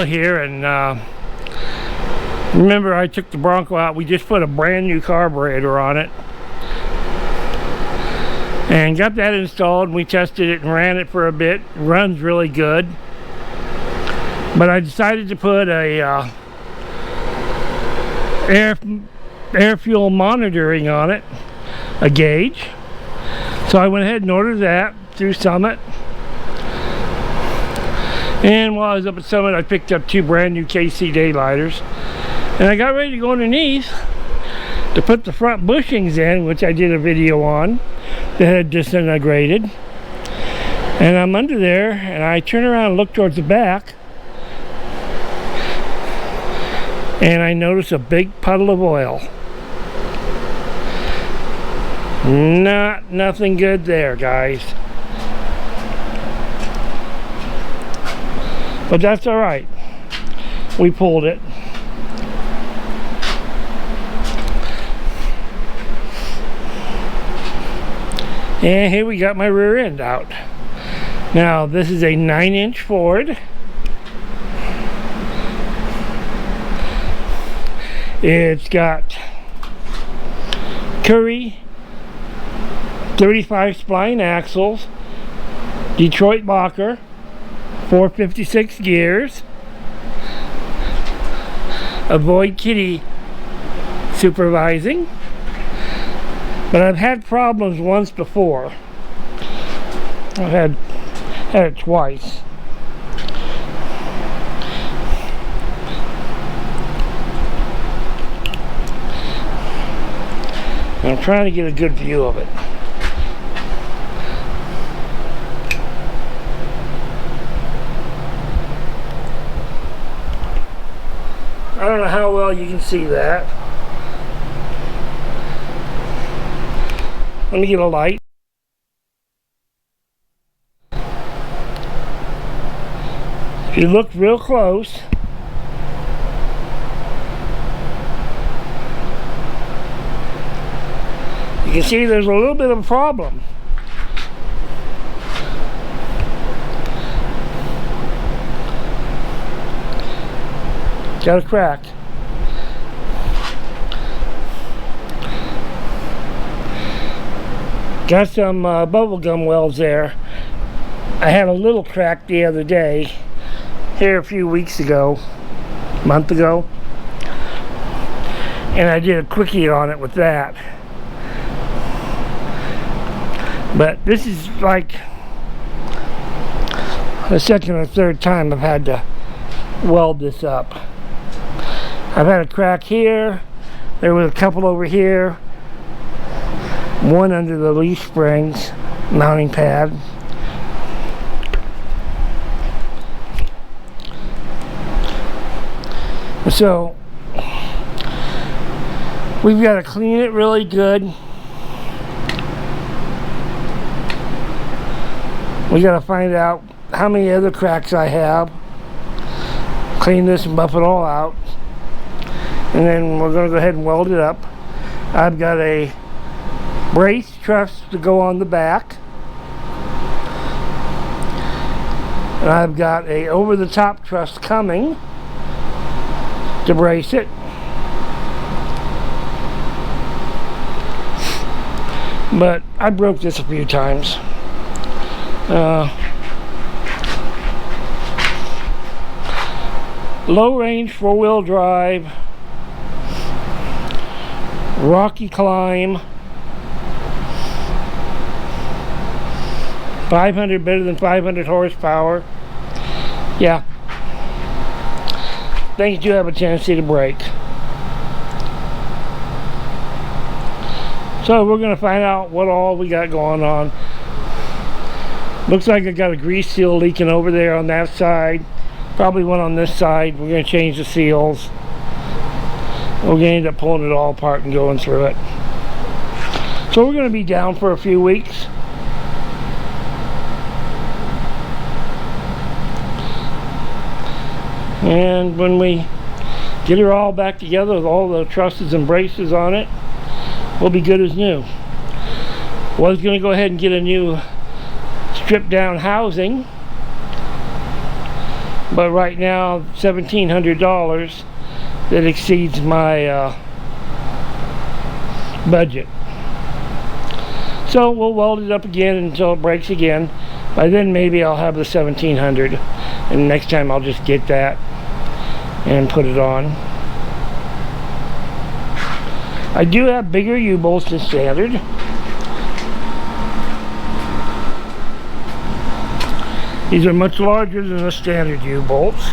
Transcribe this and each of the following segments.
Bill here, and remember I took the Bronco out. We just put a brand new carburetor on it and got that installed, and we tested it and ran it for a bit. It runs really good, but I decided to put a air fuel monitoring on it, a gauge. So I went ahead and ordered that through Summit. And while I was up at Summit, I picked up 2 brand new KC daylighters, and I got ready to go underneath to put the front bushings in, which I did a video on, that had disintegrated. And I'm under there, and I turn around and look towards the back, and I notice a big puddle of oil. Nothing good there, guys. But that's all right. We pulled it. And here we got my rear end out. Now, this is a 9-inch Ford. It's got Curry 35 spline axles, Detroit Bocker, 456 gears, avoid kitty supervising. But I've had problems once before. I've had it twice. I'm trying to get a good view of it. I don't know how well you can see that. Let me get a light. If you look real close, you can see there's a little bit of a problem. Got a crack. Got some bubble gum welds there. I had a little crack the other day, here a few weeks ago, a month ago, and I did a quickie on it with that. But this is like the second or third time I've had to weld this up. I've had a crack here, there was a couple over here, one under the leaf springs mounting pad. So we've got to clean it really good. We got to find out how many other cracks I have, clean this and buff it all out, and then we're going to go ahead and weld it up. I've got a brace truss to go on the back, and I've got a over-the-top truss coming to brace it. But I broke this a few times. Low range 4-wheel drive, rocky climb, 500 better than 500 horsepower. Yeah, things do have a tendency to break. So we're going to find out what all we got going on. Looks like I got a grease seal leaking over there on that side. Probably one on this side. We're going to change the seals. We're going to end up pulling it all apart and going through it. So we're going to be down for a few weeks. And when we get her all back together with all the trusses and braces on it, we'll be good as new. Was going to go ahead and get a new stripped down housing but right now $1,700 that exceeds my budget. So we'll weld it up again until it breaks again. By then maybe I'll have the 1700, and next time I'll just get that and put it on. I do have bigger U-bolts than standard. These are much larger than the standard U-bolts.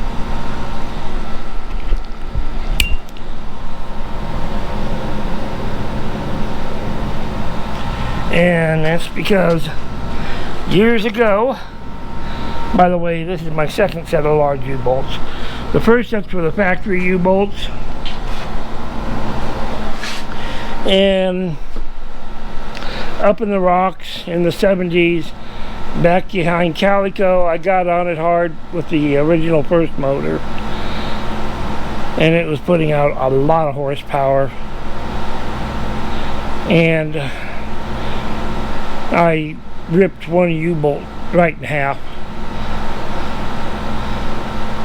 And that's because years ago, by the way, this is my second set of large U-bolts. The first set's for the factory U-bolts. And up in the rocks in the 70s, back behind Calico, I got on it hard with the original first motor. And it was putting out a lot of horsepower. And I ripped one U-bolt right in half.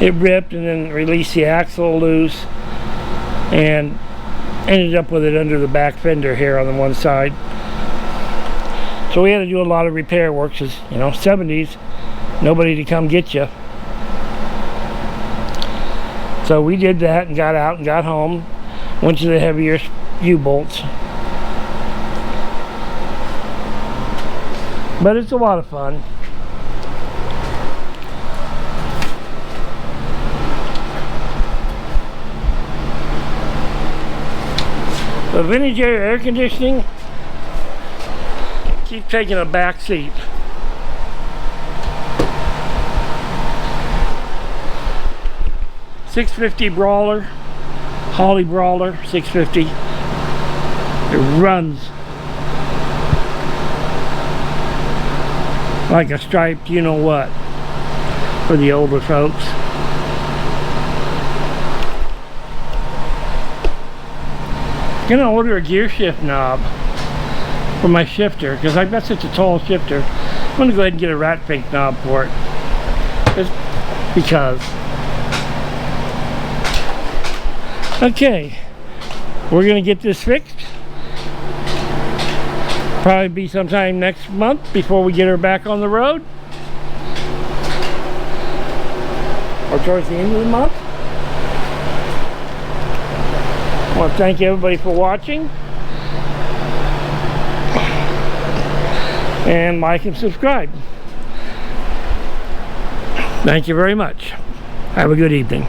It ripped and then released the axle loose and ended up with it under the back fender here on the one side. So we had to do a lot of repair work because, you know, 70s, nobody to come get you. So we did that and got out and got home, went to the heavier U-bolts. But it's a lot of fun. The vintage air conditioning keeps taking a back seat. .650 Brawler, Holly Brawler, 650. It runs like a striped you know what for the older folks. I'm gonna order a gear shift knob for my shifter because I've got such a tall shifter. I'm gonna go ahead and get a rat pink knob for it just because. Okay, we're gonna get this fixed. Probably be sometime next month before we get her back on the road, or towards the end of the month. I want to thank everybody for watching, and like and subscribe. Thank you very much. Have a good evening.